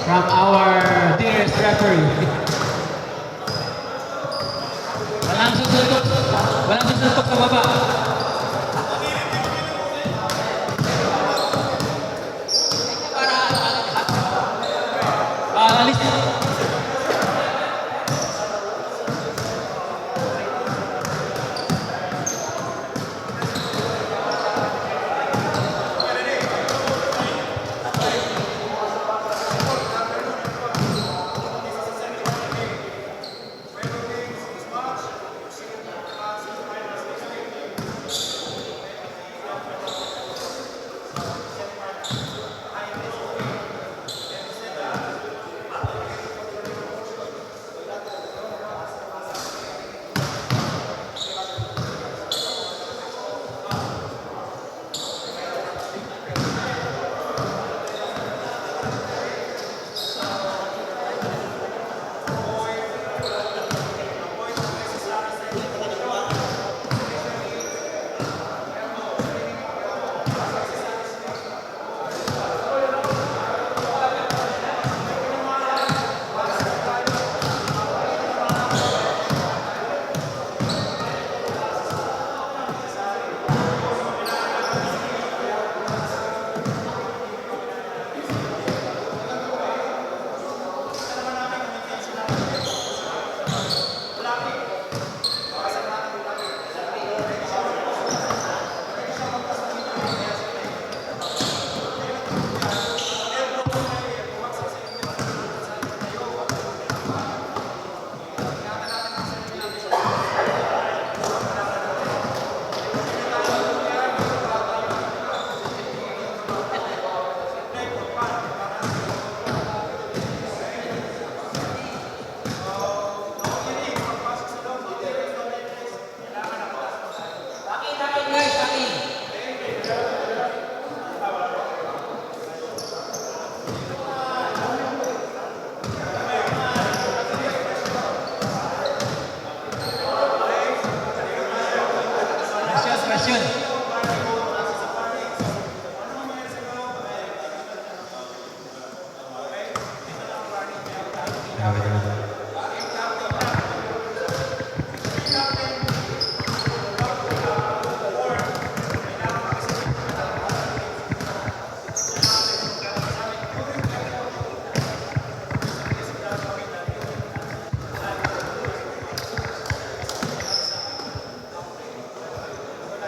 from our dearest referee. Walang susuntok sa baba. Alis.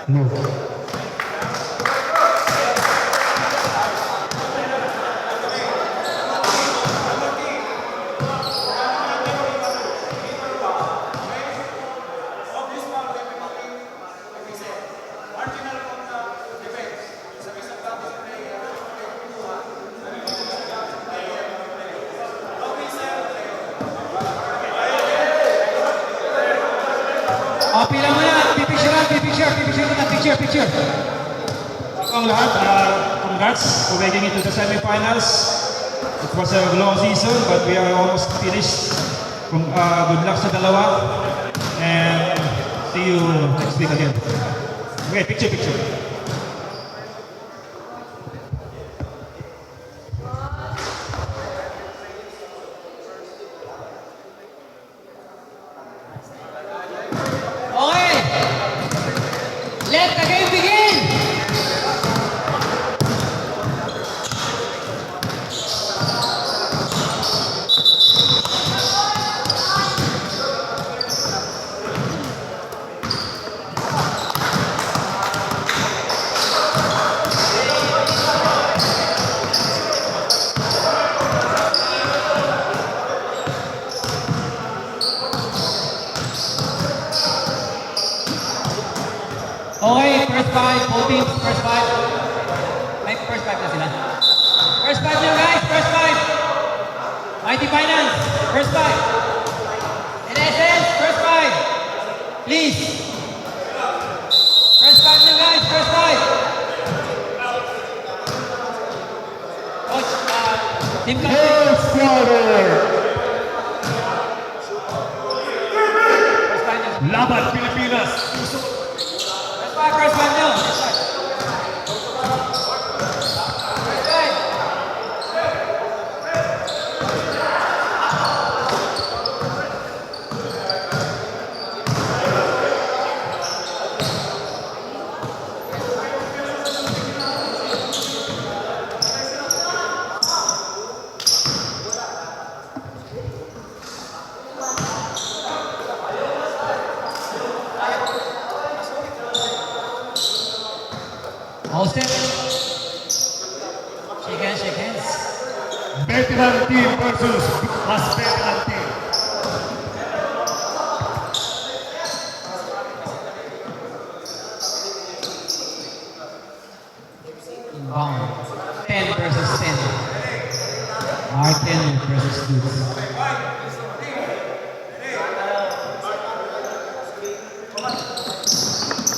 No. Pila mo na. Picture. Ang lahat, congrats for making it to the semifinals. It was a long season, but we are almost finished. Good luck sa dalawa. And see you next week again. Okay, picture. Okay. Let the game begin. Okay, first five, both teams, first five. May first five na sila. First five nyo guys, first five. Mighty Finance, first five. In essence, first five. Please. First five nyo guys, first five. Coach, team captain. First five nyo. Laban Pilipinas! First five nyo. First five. All set. Shake hands, shake hands. Veteran team versus mas veteran team. Inbound. 10 versus 10. Mark Henry versus Dukes.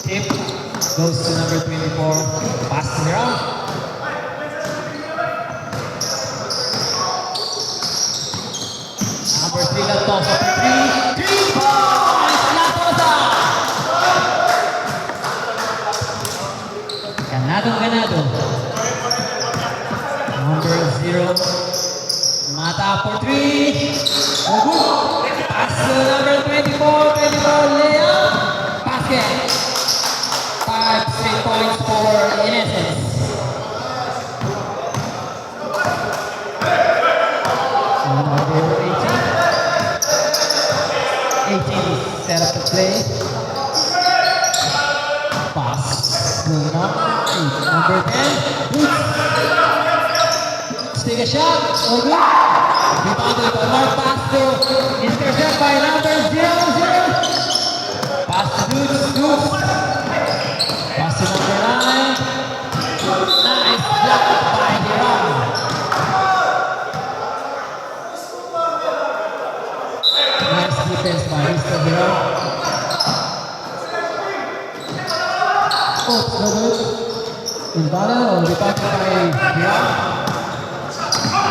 Tip goes to number 24. Pass to Hiram. Number 3, Latosa for 3. 3 points! Latosa! Ganado. Number 0. Mata for 3. Oh, good. Pass to number 24. 24, layup. Basket. 5 straight points for Innocence. Number 18 set up the play. Pass to number 10. Boots. Take a shot. Oh, good. Rebounded by Mark. Pass to intercept by number 0. Pass to Dukes. Pass to number 9. Nice block by Hiram. Nice defense by Mr. Hiram. Oh, so good. Invalid or rebounded by Hiram.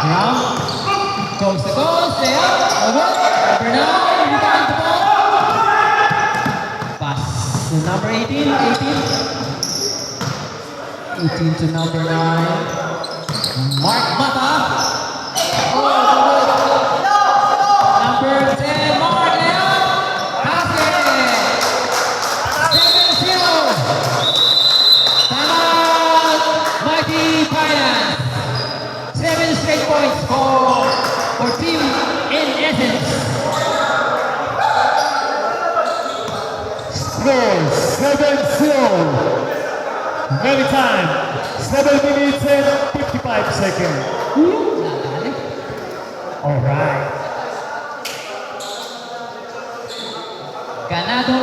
Hiram goes to coast. Layup. Over. Number 9. Rebound the ball. Pass to number 18. 18 to number 9. Mark Mata. Oh, good. Number 10, Mark Leon. Basket. 7-0. Timeout. Mighty Finance. 7 straight points for Team Innocence. Score 7-0. Very time. 7 minutes and 55 seconds. Nadali. Alright. Ganado.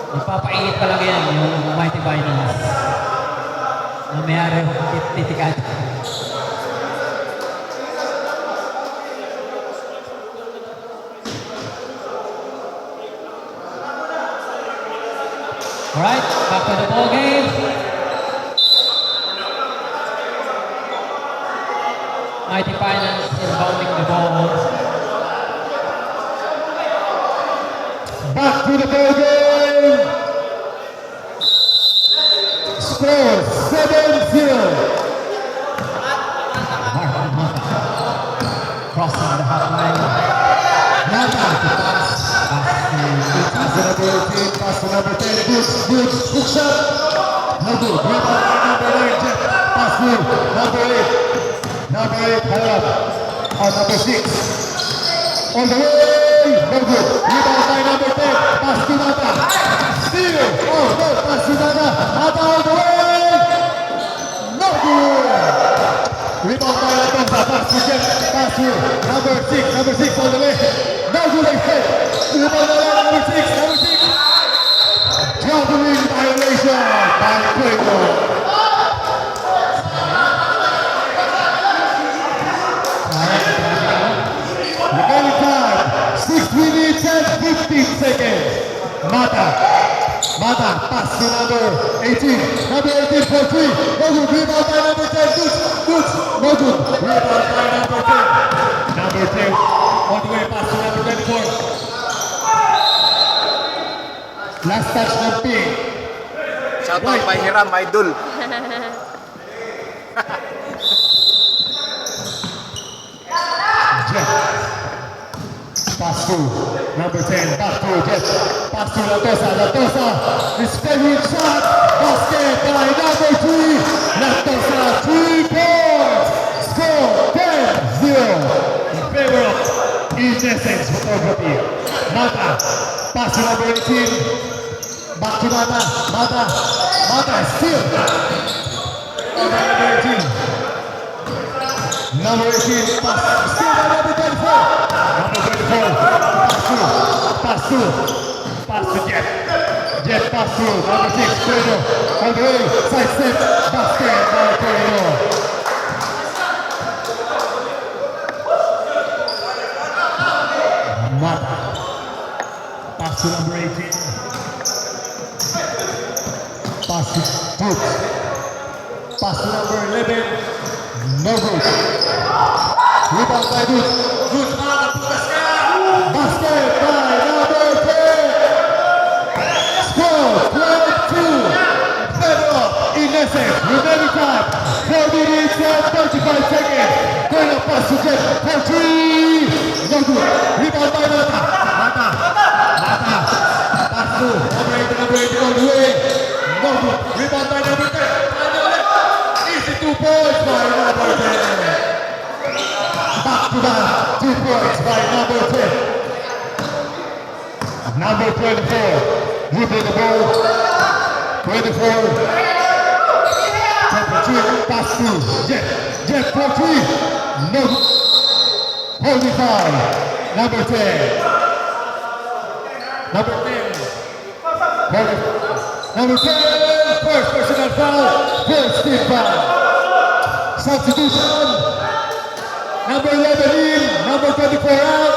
Ipapainit pa lang yan yung Mighty Finance. Na mayari titikan. Alright, back to the ball game. Mighty Finance inbounding the ball. Back to the ball game. Score 7-0. Mark Mata. Crossing the half line. Mata to pass. Pass to number 18, pass to number 10. Boots, hook shot. No good. Rebound by number 9, Jeff. Pass to number 8. Number 8, Harab. Number 6. On the way. No good. Rebound by number 10. Pass to Mata. Steal. Oh, no. Pass to Mata. Mata on the way. No good. Rebound by Latosa. Pass to Jeff. Pass to number 6. Number 6 on the way. No good again. Rebound by number 6. Traveling violation by Quaker. Remaining time, 6 minutes and 15 seconds. Mata, pass to number 18. Number 18 for 3. No good, rebound by number 10. Dukes. No good, rebound by number 10. Number 10, on the way, pass to number 24. Last touch ng ping. Shout out by Hiram, idol. Jeff. Pass to number 10. Back to Jeff. Pass to Latosa. His favorite shot. Basket by number 3. Latosa, 3 points. Score 10-0 in favor of Innocence photography. Mata. Pass to number 18. Back to Mata. Mata still. Number 18. Number 18. Pass. Still by number 24. Number 24. Pass to Jet. Jet pass through. Number 6. Corridor. All the way. Side step. Basket by Corridor. Mata. Pass to number 18. Pass to Dukes. Pass to number 11. No good. Rebound by Dukes. Dukes makakatukas ka. Basket by number 10. Score 22. Federal Innocent. Remaining time 4 minutes and 35 seconds. Going up pass to Jet for 3. No good. Rebound by Mata. Pass to number 8 all the way. No good. Rebound by number 10. Easy 2 points by number 10. Back to back. 2 points by number 10. Number 24. Dribbling the ball. 24. Temperature. Pass to Jet. Jet for 3. No good. Holding foul. Number 10. Number 10. Number 10. First personal foul. First team foul. Substitution. Number 11 in. Number 24 out.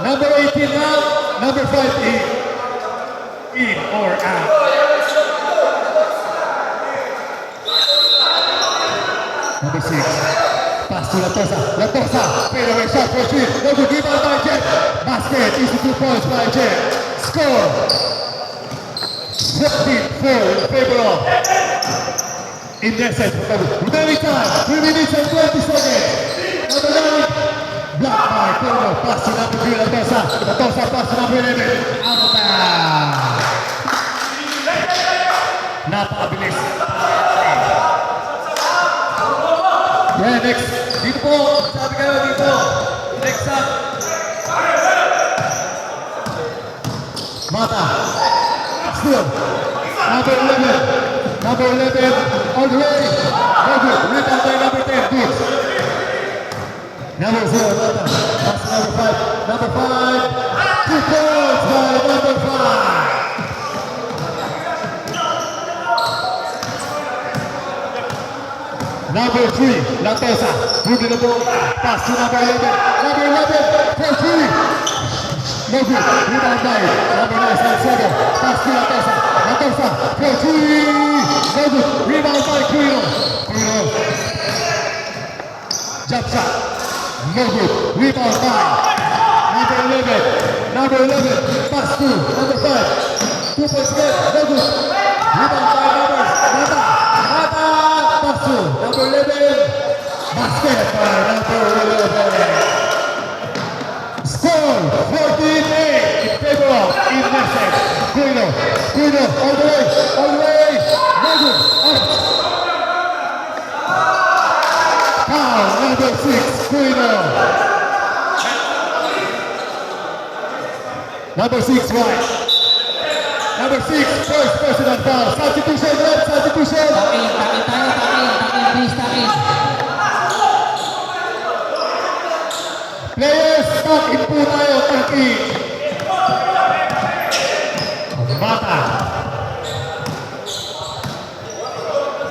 Number 18 out. Number 5 in. In or out. Number 6. Pass to Latosa. Fadeaway shot for 3. No good. Rebound by Jet. Basket. Easy 2 points by Jet. Score. 14-4 in favor of Innocent. Remaining time. 3 minutes and 20 seconds. Number 9. Blocked by Corno. Pass to number 3. Latosa. Pass to number 11. Out of bounds. Napakabilis. Yeah, next. Dito po. Sabi kayo dito. Next up. Mata. Still. Number 11. Number 11. All the way. No good. Rebound by number 10. Good. Number 0. Mata. That's number 5. Number 5. 2 points by number 5. Number 3, Latosa, moving the ball, pass to number 11, for 3. No good, rebound by number 9, Salcedo, pass to Latosa, for 3. No good, rebound by Quino. Jump shot, no good, rebound by number 11, pass to number 5. 2 points again, no good, rebound by Mata. Number 11, basket by number 11. Score 14-8 in favor of Innocent. Quino, all the way, no good, out. Foul number 6, Quino. Number 6, right. Number 6, first personal foul. Substitution. Takin tayo, please, takin. Players, takin po tayo, takin.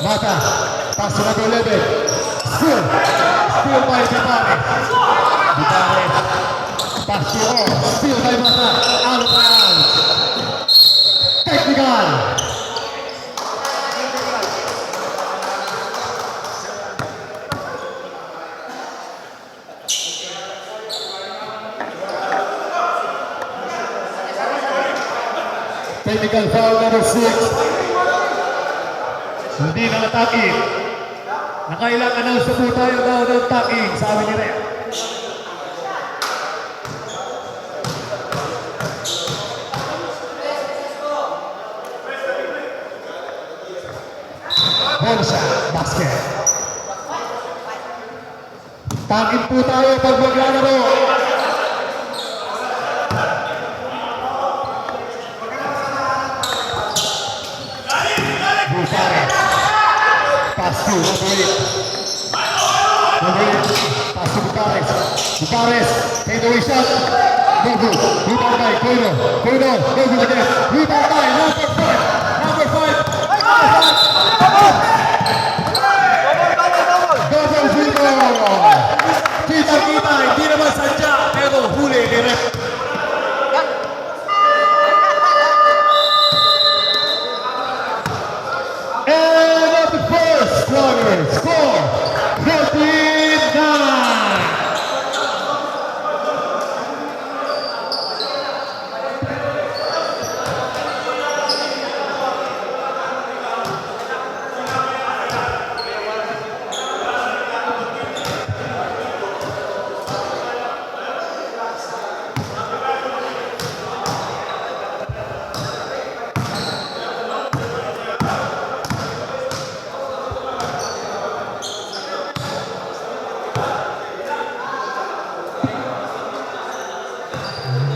Mata, pass to number 11. Still by Vitale. Pass to all, still by Mata. Out of bounds. Technical. Technical foul number 6. Hindi na taking. Nakailang announce na po tayo daw ng taking, sabi ni Rhea. Ball shot, basket. Taking po tayo pag maglalaro. to number 8. Number 8, pass to Gutares. Gutares, take away shot. No good. Rebound by Coino. Coino, no good again. Rebound by number 5. Number 5. Double zero. Kita-kita, hindi naman sadya, pero huli ni Rep. And at the first quarter, score 49.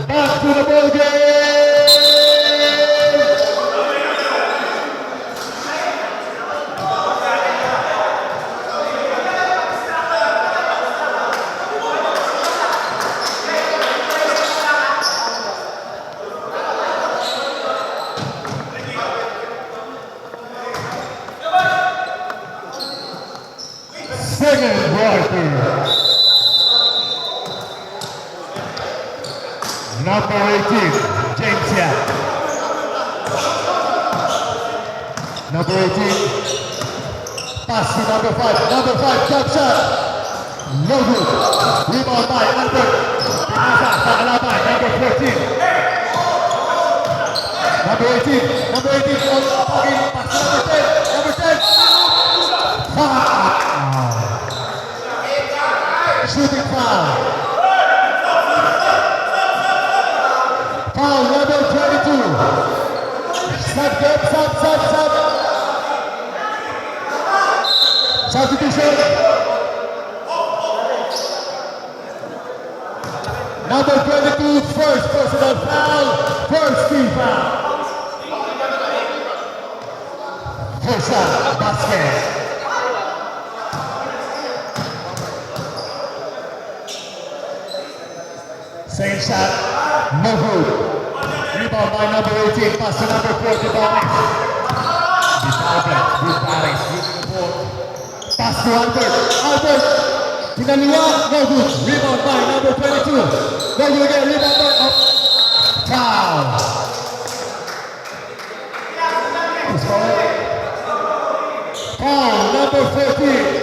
Back to the ball game. Second quarter. Number 18, James Yap. Number 18, pass to number 5. Number 5, jump shot. No good. Rebound by Albert. Pinasa sa kalaban, number 14. Number 18, number 18, on talking, pass to number 10. Number 10. Foul. Shooting foul. Foul number 22. Sub. Substitution. Number 22, first personal foul, first team foul. First shot, basket. Second shot, no good. Rebound by number 18, pass to number 40, Gutares. Gutares, using the ball. Pass to Albert. Albert, pinaliwa, no good. Rebound by number 22. No good again, rebound by foul. Foul, number 14.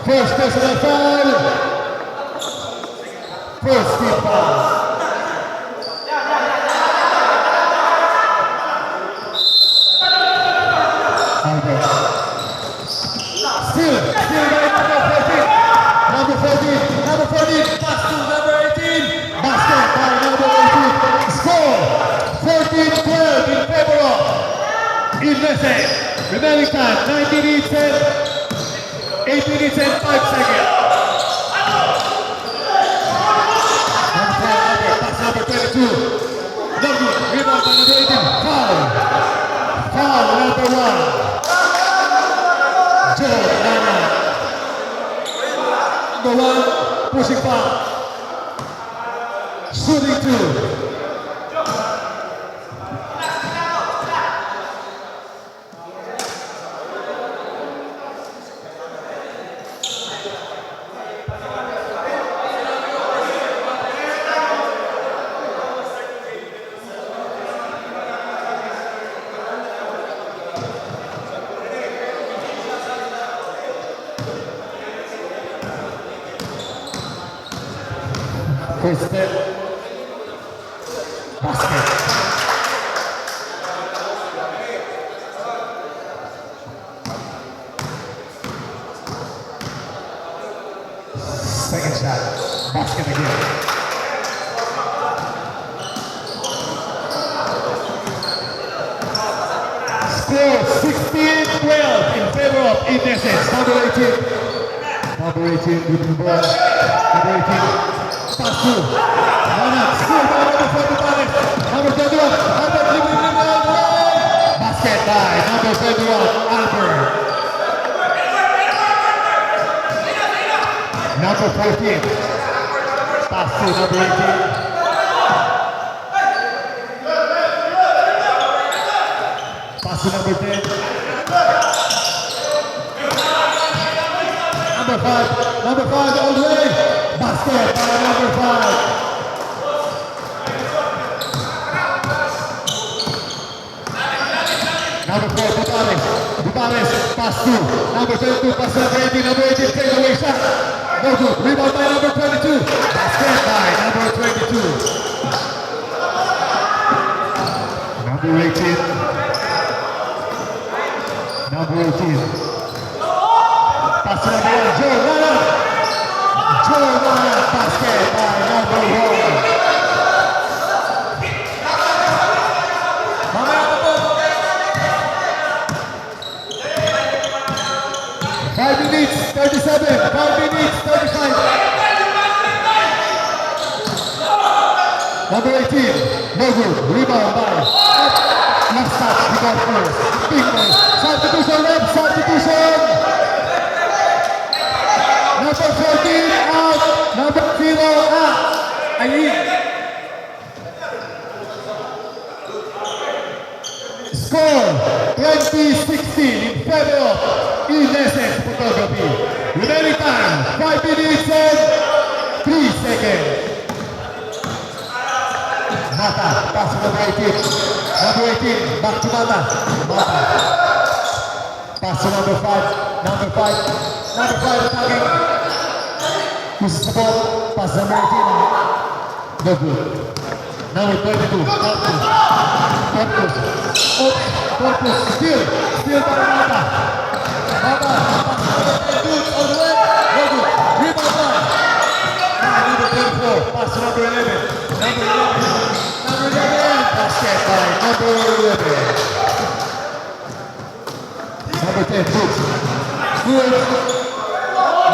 First personal foul. First team foul. Albert. Still by number 14. Number 14, pass to number 18. Basket by number 18. Score 14-12 in favor of Inese. Remaining time 19 minutes and 8 minutes and 5 seconds. Number 22. No good. Rebound by number 18. Foul. Foul number 1. Joe Nana. Number 1. Pushing foul. Shooting 2. First step, basket. Second shot, basket again. Score 16-12 in favor of Indeses. Number 18. Number 18 with the ball. Number 18. Pass to Nana, still by number 45. Number 21, Albert, basket by number 21, Albert. number 14. Pass to number 18. Pass to number 10. Number 5 all the way. Basket by number 5. Number 4, Bupares, pass to number 22, pass to number 18, number 18, take away shot. No good, rebound by number 22. Basket by number 22. Number 18. Number 18. Pass to number 1, Joe Nana. Joe Nana, basket by number 1. Mamaya po po. 5 minutes, 37, 5 minutes, 35. Number 18, no good, rebound by. Last touch, he got first. Big ball, substitution, red, substitution. Number 14, out. Number 0, out. Ayun. Score 2016 in favor of Innocent Photography. Remaining time 5 minutes and 3 seconds. Mata, pass to number 18. Number 18, back to Mata. Mata. Pass to number 5. Number 5. Number 5 attacking. Pushes the ball. Pass to number 18. No good. Number 22, Corpus. Corpus. Corpus. Still by Mata. Mata. Good. All the way. No good. Rebound by number 24. Pass to number 11. Number 11. Number 11. Basket by number 11. Number 10. Good. Good.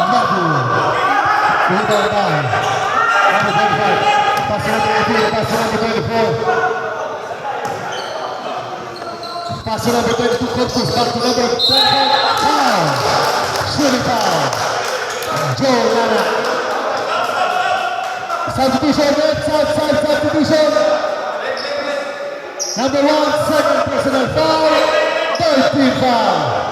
Not good. Rebound by number 25. Pass to number 18. Pass to number 24. Pass to number 22, Corpus, back to number 25, foul, shooting foul, Joe Nana. Substitution, red side substitution. Number 1, second personal foul, 13 foul.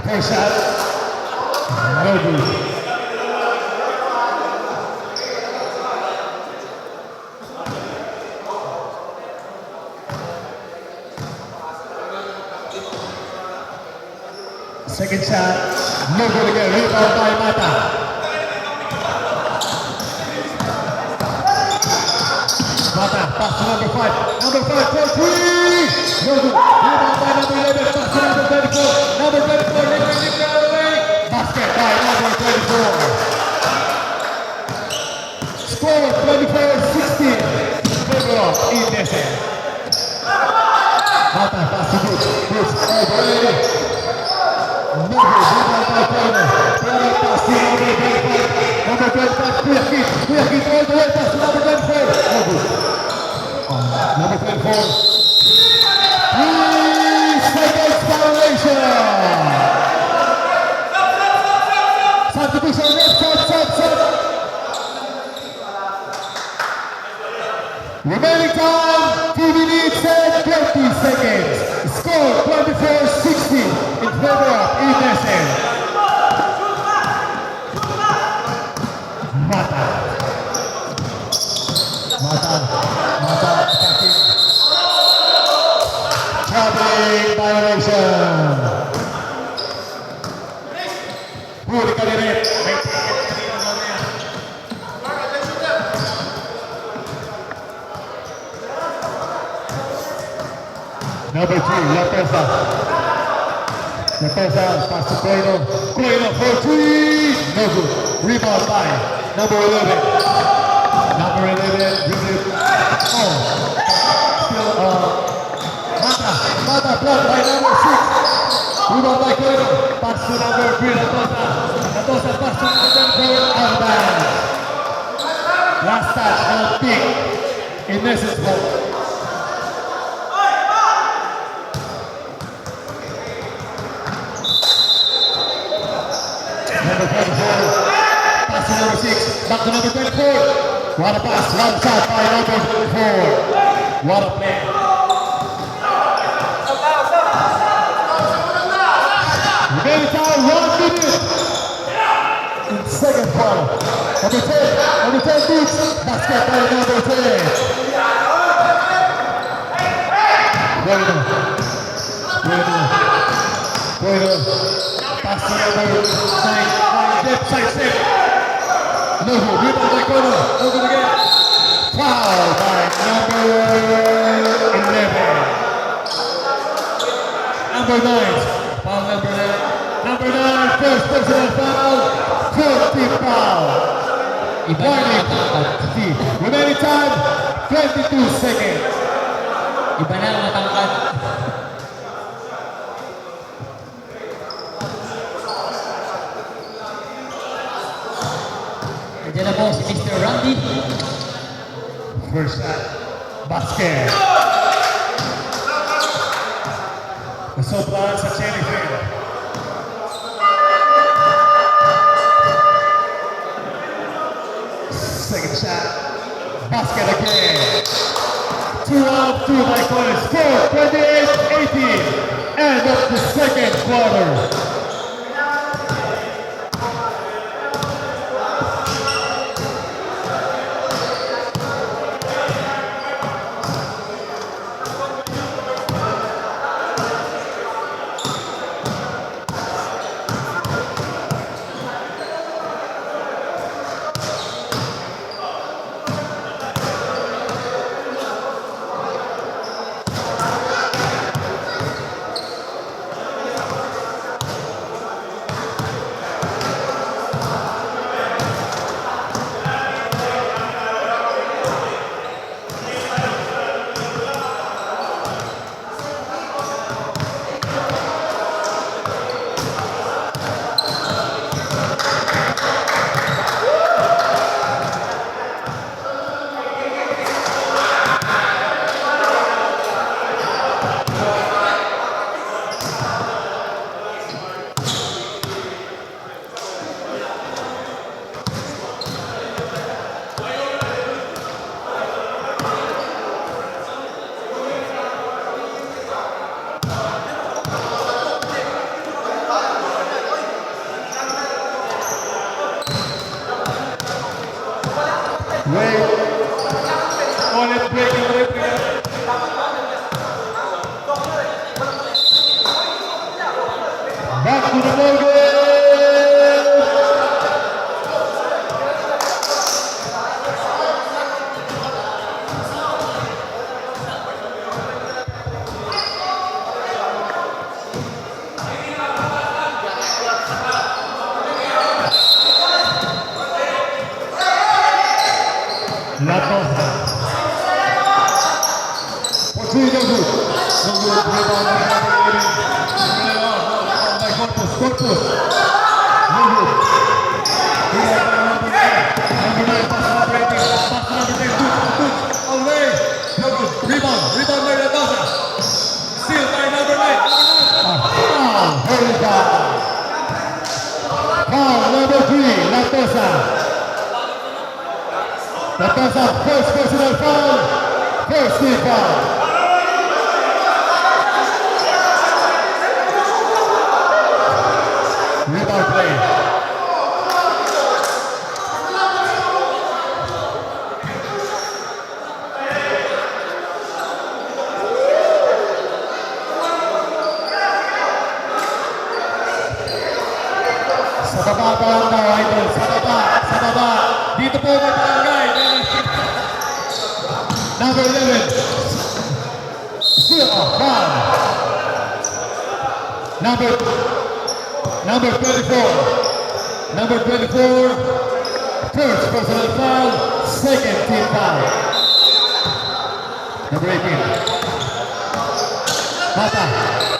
First shot, no good. Second shot, no good again. Rebound by Mata. Mata, pass to number 5. Number 5 for 3. No good. Rebound by number 11. Pass to number 34. Number 34, lift out of the way. Basket by number 24. Score 24-16. Favor of Innocent. Mata, pass to Boots. Boots, all the way. No good. Rebound by Corner. Corner, pass to number 25. Number 25, Kuyakit. Kuyakit, all the way. Pass to number 24. No good. Number 24. 3 seconds violation. Substitution, left side. Remaining time, 2 minutes and 20 seconds. Score 24-16 in favor of Innocent. Mata attacking. Traveling violation. Huli ka ni Red. May ticket kanina mamaya. Number 3, Lapesa. Lapesa, pass to Coino. Coino for 3. No good. Rebound by number 11. Number 11, dribble it. Oh. Still, Mendoza. Mata blocked by number 6. Rebound by Coelho. Pass to number 3, Mendoza. Mendoza pass to number 4, out of bounds. Last touch, now pick. In message ball. Number 24. Pass to number 6. Back to number 24. What a pass. What a shot by number 24. What a play. Remaining time 1 minute. In second quarter. Number 10 beats. Basket by number 10. Bueno. Pass to number 9. Dip, side step. No, rebound by corner. No good again. Foul by number 11. Number 9. Foul number 9. Number 9, first personal foul. 40 foul. Warning. Remaining time, 22 seconds. Iba na ang matangkad. Nandiyan na po si Mr. Randy. First shot. Basket. Nasoplaan sa Jennifer. Second shot. Basket again. 2 out, 2 by corner. Score 28-18. End of the second quarter. Wait. Ulit breaking replay. Back to the ball game. Latosa. For 3, no good. No good. Rebound by number 11. By Corpus. Corpus. No good. Rebound by number 9. Number 9 pass number 18. Pass number 10. Good. All the way. No good. Rebound. Rebound by Latosa. Steal by number 9. Foul. Hold down. Foul number 3. Latosa. Latosa, first personal foul, first team foul. Rebound play. Sa baba pa lang daw, idol. Sa baba, sa baba. Dito po may barangay. Number 11. Still a foul. Number 24. Number 24. First personal foul. Second team foul. Number 18. Mata.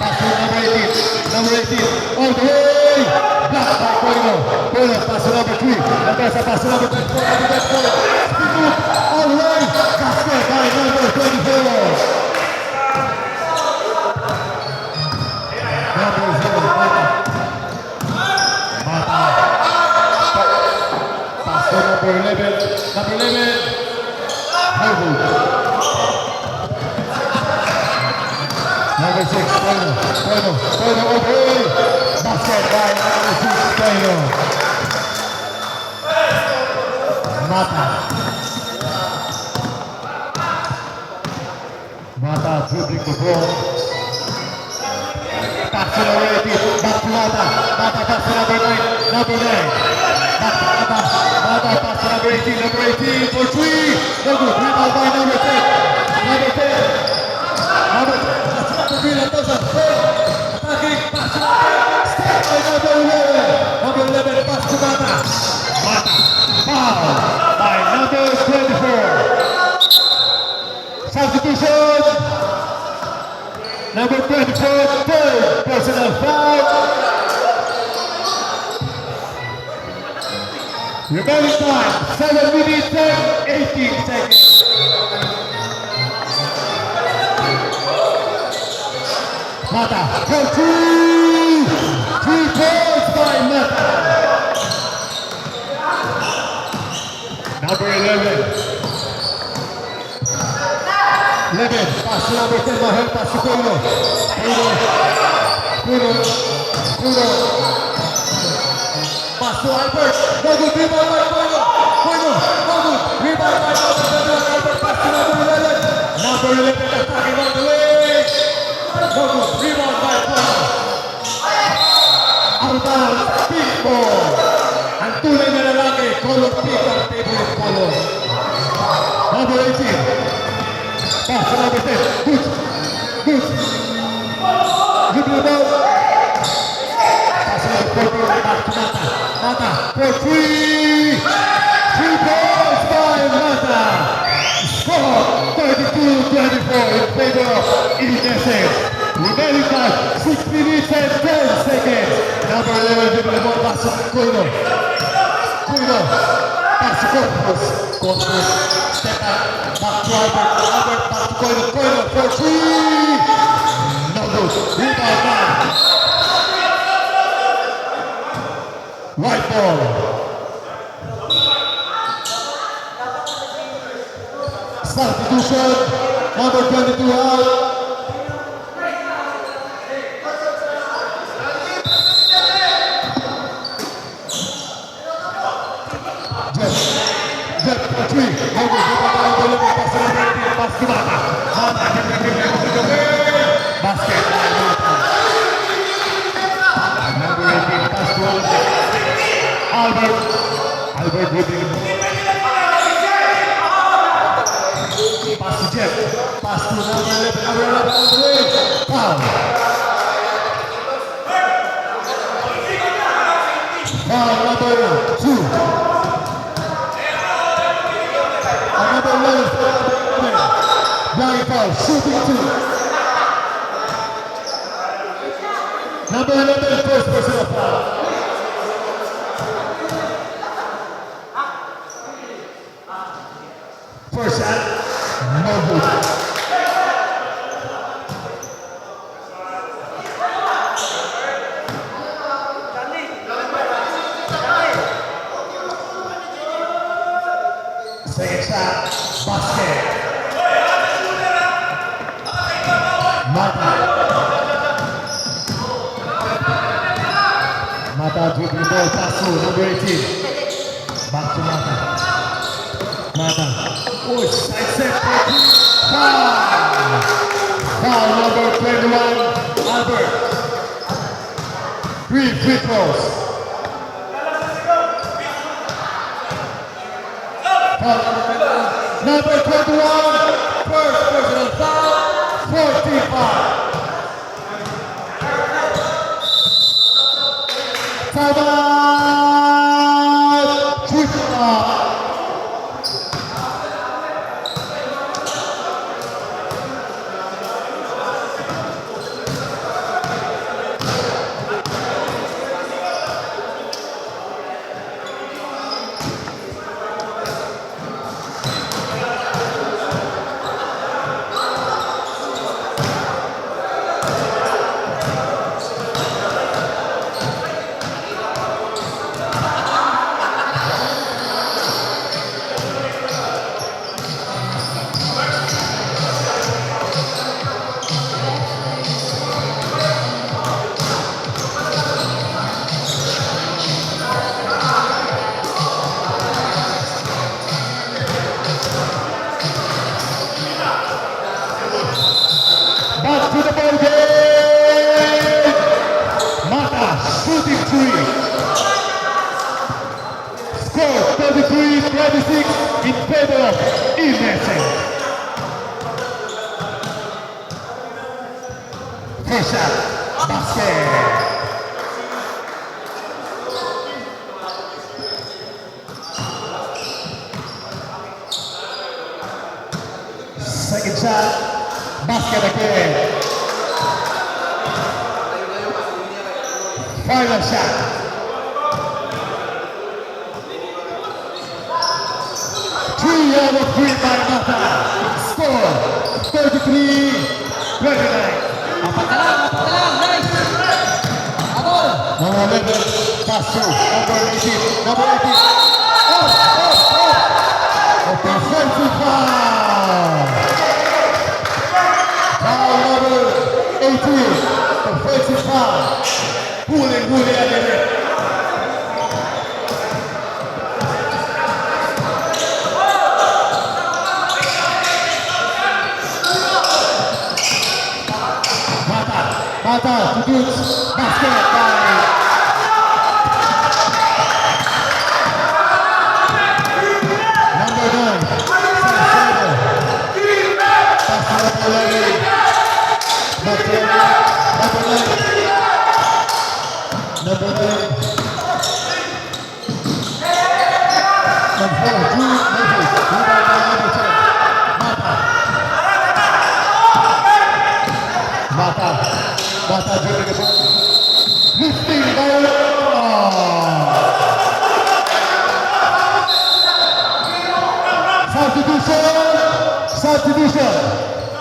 Pass to number 18. Number 18. All the way. Blocked by Koino. Koino, pass to number 3. Lamesa, pass to number 24. Number 24. Speed move. All the way. Basket by number 24. Number 0. Mata. Mata. Pass to number 11. Number 11. Harwood. Number 6, Koino. Koino over. Basket by number 6, Koino. Mata. Mata dribbling the ball. Back to number 18. Back to Mata. Mata pass to number 9. Number 9. Back to Mata. Mata pass to number 18. Number 18 for 3. No good. Rebound by number 10. Number 10. Number 10. Attacking, pass to step by number 11. Number 11, pass to Mata. Mata, foul by number 24. Substitution. Number 24, third personal foul. Remaining time, 7 minutes and 18 seconds. Mata, for 3 points by Mata. Number 11. 11, pass to number 10, Mahal, pass to Koino. Koino. Pass to Albert. No good, rebound by Koino. No good. Rebound by number 21, Albert, pass to number 11. Number 11, attacking on the way. No good. Rebound by Koino. Albert, big ball. Ang tunay na lalaki, color pick ang favorite color. Number 18. Pass to number 10. Good. Dribble ball. Pass to number 14. Back to Mata. Mata for 3. 3 points by Mata. Score 32-24 in favor of Ineses. Remaining time 6 minutes and 10 seconds. Number 11 dribble ball. Pass to Koino. Pass to Corpus. Step up. Back to Albert. Back to Koino for 3. No good. Rebound now. White ball. Substitution. Number 22 out. Jet for 3. Pass to Mata. Basket. Number 18, pass to Albert. Albert dribbling. Pass to Jet. Pass to number 11. Number 11 on the way. Foul. Foul number 2. Another 11 for blind foul, shooting 2. Number 11, first personal foul. First shot, no good. Second shot, basket. Mata dribbling ball, pass to number 18. Back to Mata. Oh, side set for 3. Foul! Foul number 21, Albert. 3 free throws. Foul number 21, first personal foul, 45. Time out! Triple up. shooting three. Score 33-26 in favor of Innocent. First shot, basket. Second shot, basket again. Final shot. Three out of three by Mata. Score 33-29. Apat na lang, guys. Abol. Number 11, pass to number 18. Number 18. Offensive foul. Foul number 18. Offensive foul. Huli again. Mata shoots basket by number 9. Pass to number 11. Number 9. Number 9. Number 4. Drew Murphy. Rebound by number 10. Mata dribbling the ball. Lifting by Substitution.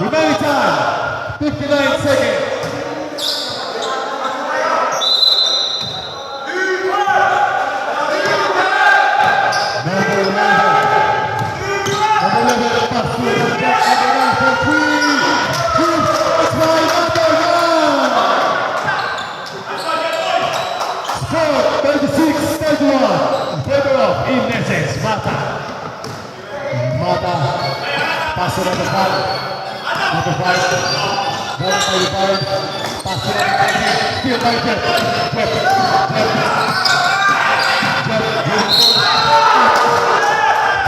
Remaining time, 59 seconds. Number 11, pass to number 9 for three. It's by number 1. Score 36-31 in favor of Innocence. Mata, pass to number 5. Number 5, ball by the 5. Pass to number 19. Steal by Jeff.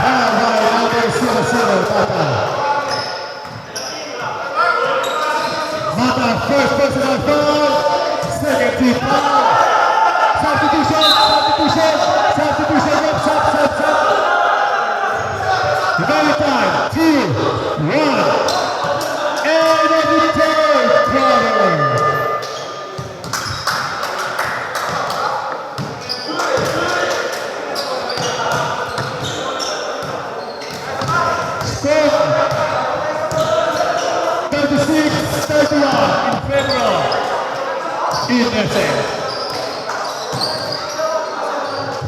Foul by number 7, Mata, first personal foul. Second team foul. Substitution. Remaining time, 2, 1. And of the third quarter. Score 36-31 in favor of Innocent.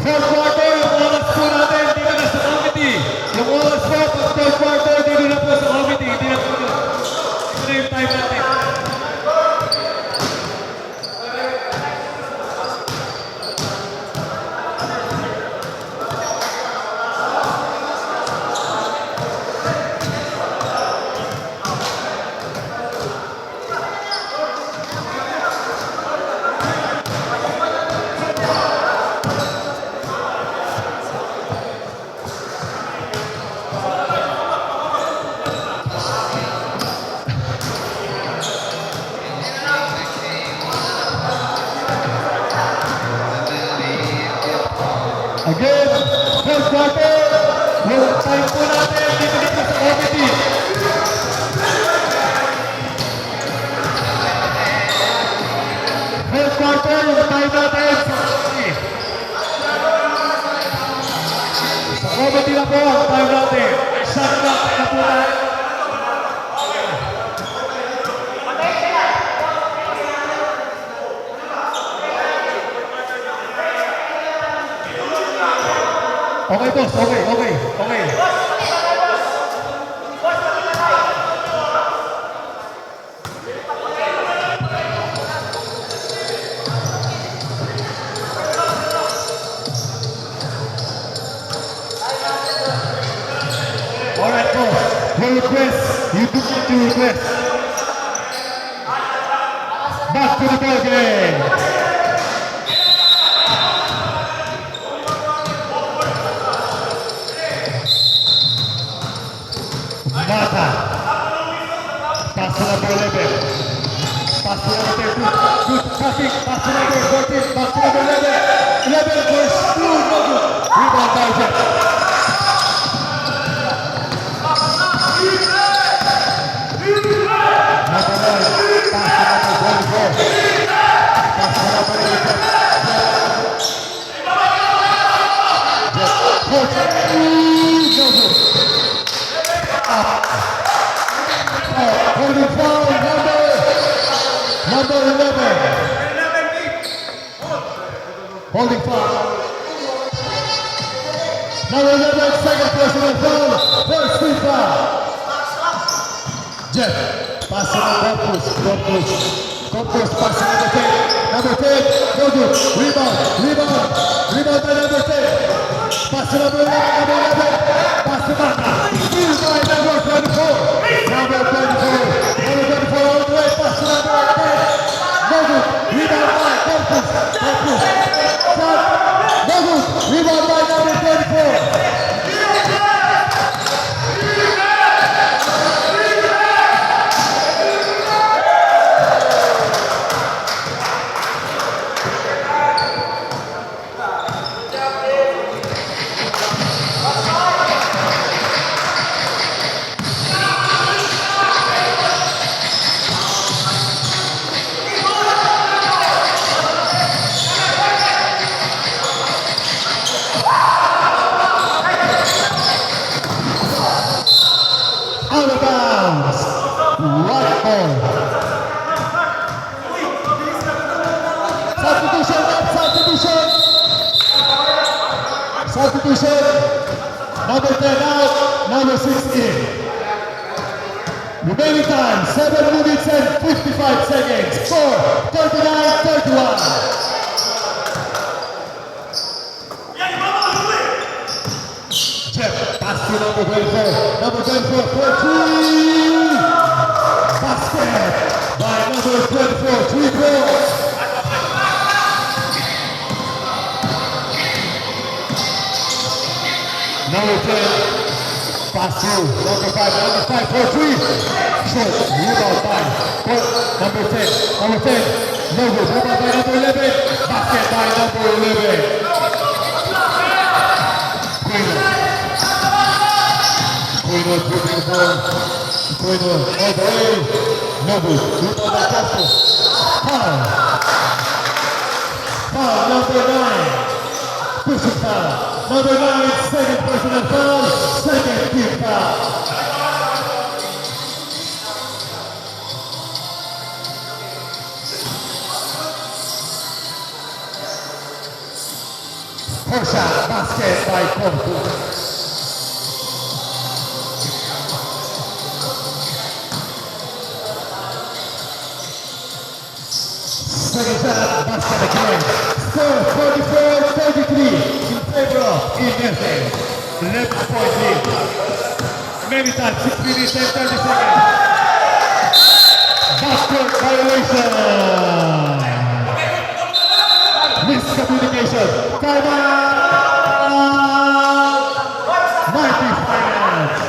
Third quarter, yung oras po natin dito na sa committee. Yung oras po pag third quarter dito na po sa committee. Dito na po. Ito na yung time natin. Again, third quarter. Yung time po natin dito sa committee. Third quarter, yung time natin sa committee. Sa committee na po ang time natin. Shot clock na po tayo. Okay, boss. Okay. All right, boss. Your request. You do not do request. Back to the ball game. No good. Holding foul, number 11. Holding foul. Number 11, second personal foul. First free foul. Jeff, passing on Corpus, passing number 10. Number 10, no good. Rebound by number 10. Passing number 11, pass to Mata. Steal by number 24. Number 24 all the way, pass to number 10. No good. Rebound by Corpus. Shot. No good. Rebound by number 24. Out of bounds. Right ball. Substitution. Number 10 out, number 6 in. Remaining time, 7 minutes and 55 seconds. Score, 39-31. Jeff, pass to number 24. Number 24 for 3. Basket by number 24. 3 throws. Number 10. Pass to number 5 for 3. Short, rebound by number 10. Number 10. No good. Rebound by number 11. Basket by number 11. Quino dribbling ball. Quino all the way. No good. Rebound by Castro. Foul. Foul number 9. Pushing foul. Number 9, second personal foul. Second team foul. First shot, basket by Corpus. Second shot, basket again. Score 44-33 in favor of Indiana. 11-point lead. Remaining time 6 minutes and 30 seconds. Basket violation. Miscommunication. Time out. 90 finals.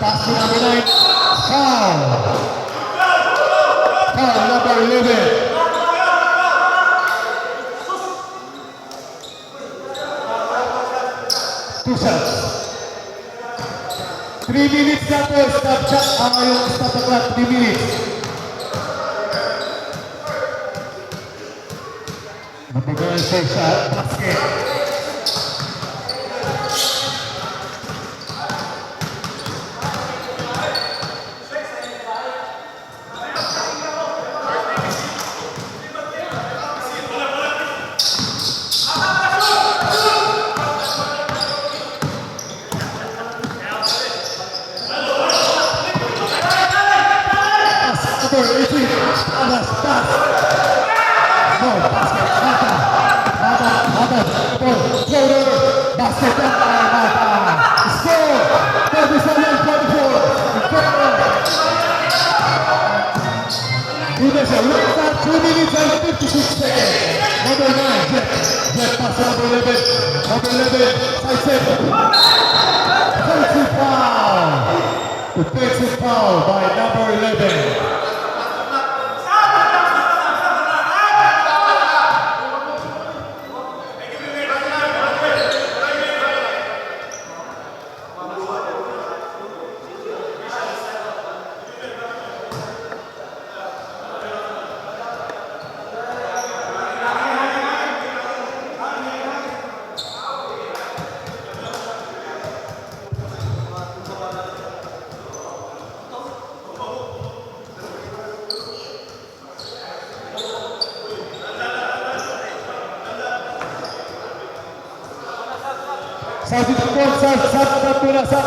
Pass to number 9. Foul. Foul number 11. Two shots. 3 minutes na po. Stop shot. Yung stop the clock. 3 minutes. Napagawa sa shot. Basket. Basket up by Mata. Score 37-24. Udesa, right back 2 minutes and 56 seconds. Number 9, Jet. Jet pass to number 11. Number 11, side set. Defensive foul. Defensive foul by number 11. Satu tukar, satu rasa.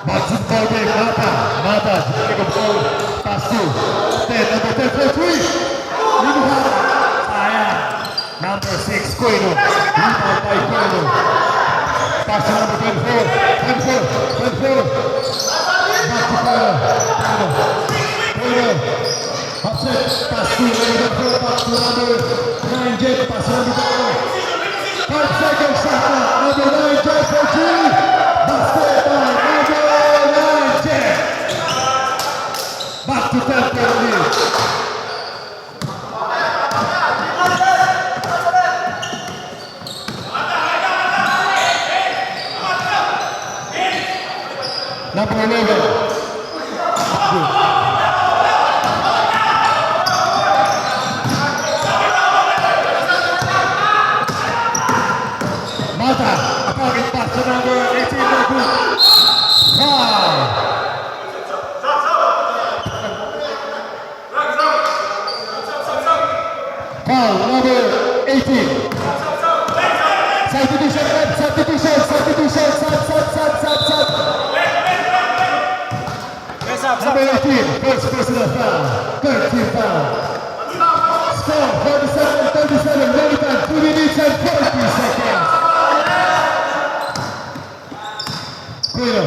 Maksud ball game, Mata, take a ball, pass to, number 10 for 3, Linuhan, sayang, number 6, Coino, rebound by Coino, pass to number 24, back to Coino, upset, pass to number 4, back to number 9, Jet, pass to number 4, 5 seconds, shot clock, number 9, Jet for 3, basket by number 9, Jet. Back to 10 penalty. Number 11. Mata, attacking pass to number 18, Foul. Foul, number 18. Substitution. Number 18, first personal foul. Third team foul. Score 47-37, money time 2 minutes and 40 seconds. Coelho,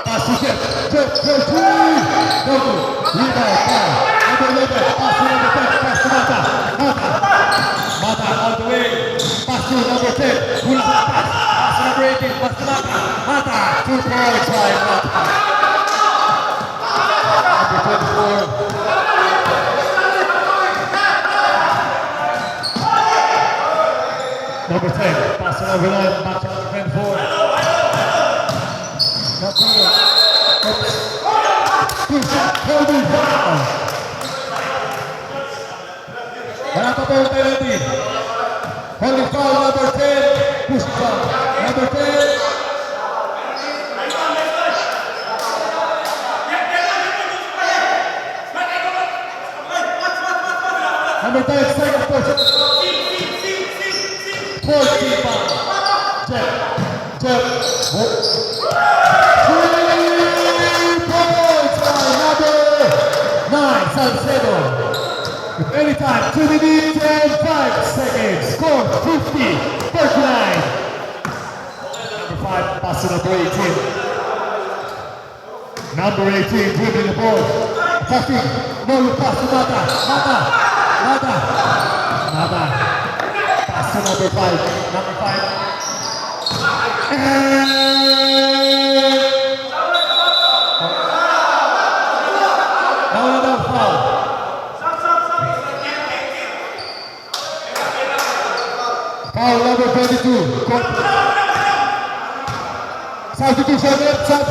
pass to Jet for 3. Double, rebound, foul. Number 11, pass to number 10, pass to Mata all the way. Pass to number 10, pull up pass. Pass to number 18, pass to Mata. 2 points by Mata. Number 24. Number 10, pass to number 9, back to number 24. Holding foul. Wala pa po yung penalty. Holding foul number 10. Push foul. Number 10. Number 10, second person. 14 foul. Jet. 3 points by number 9, Salcedo. Anytime, 2 minutes and 5 seconds. Score 50-39. Number 5, pass to number 18. Number 18, dribbling the ball. Attacking. No, pass to Mata. Pass to number 5. Number 5. And now foul. Foul number 22. Substitution, sub.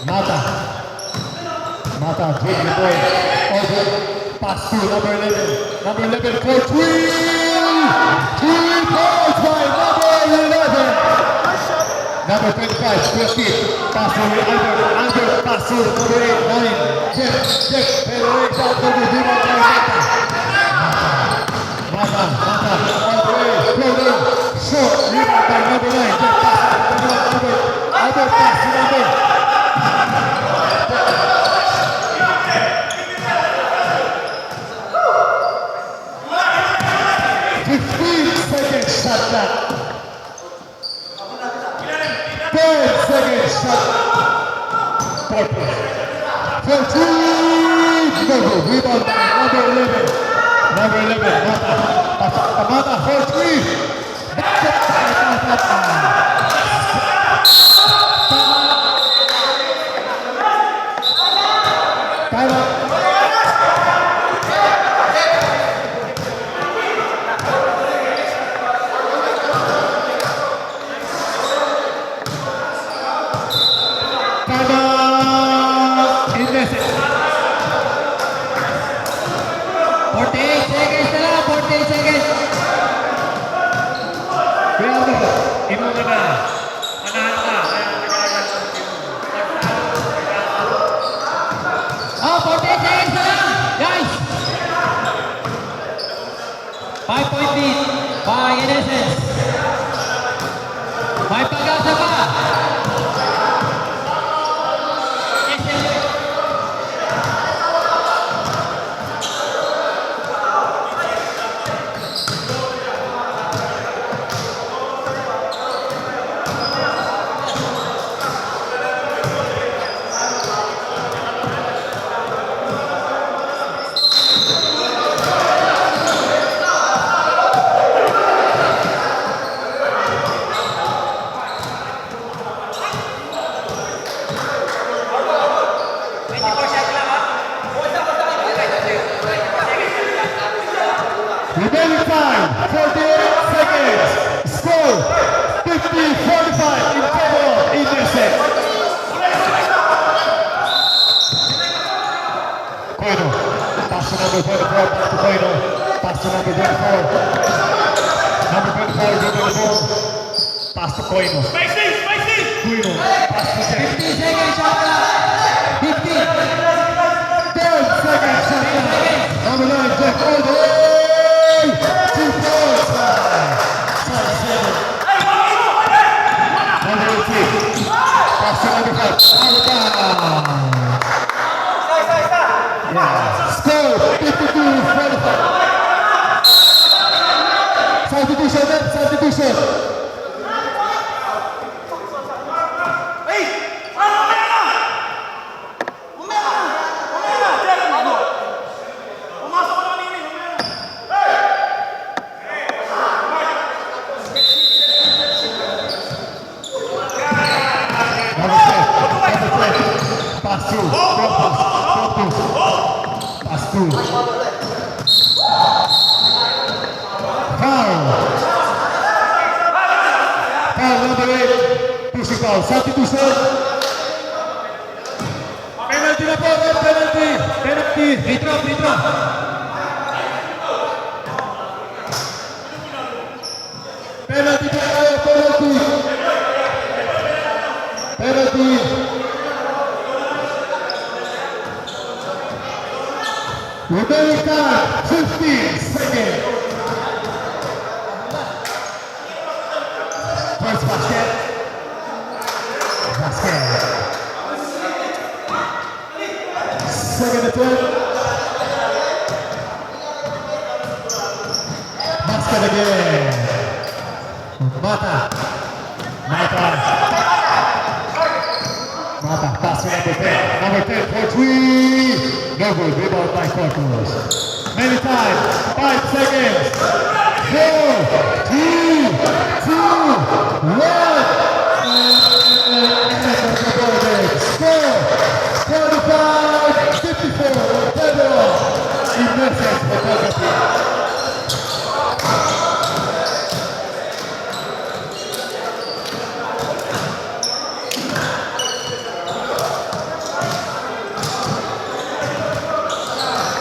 Mata. Mata, dribbling ball. Over. Pass to number 11. Number 11 for three. 3 points by number 11. Number 25, 20. Pass to Albert. Albert, pass to number 8, 9. Check. Pero it's out to the rebound by Mata. Mata, all the way. Floating. Short. Rebound by number 9. Check pass. Albert pass to number 15 seconds shot clock. 10 seconds shot. 4 points. For three. No good. Rebound by number 11. Number 11. Mata for three. Time out. In message. 48 seconds na lang, 48 seconds. Real Imo ka na. Manahan ka. Oh, 48 seconds na lang, guys. 5-point lead by Innocence. May pag-asa pa. remaining time, 48 seconds. Score 50-45 in favor of Innocent. Coino, pass to number 24, back to Coino. Pass to number 24. Number 24, good on the ball. Pass to Coino. Coino, pass to Jack. 15 seconds shot clock. 15. 10 seconds, shot clock. Number 9, Jack all the way. 2 points. Side 7. Number 18. Pass to number 5. Yeah. Score 52-45. Substitution. Pass through. Pass through. Foul. Foul number 8. Pushing foul. Substitution. Penalty na po. Penalty. Free throw. Penalty po tayo. Penalty. Remaining time, 15 seconds. First basket. Second attempt. Basket again. Mata, pass to number 10. Number 10 for three. No good. Rebound by Corpus. Many time. 5 seconds. 4, 3, 2, 1.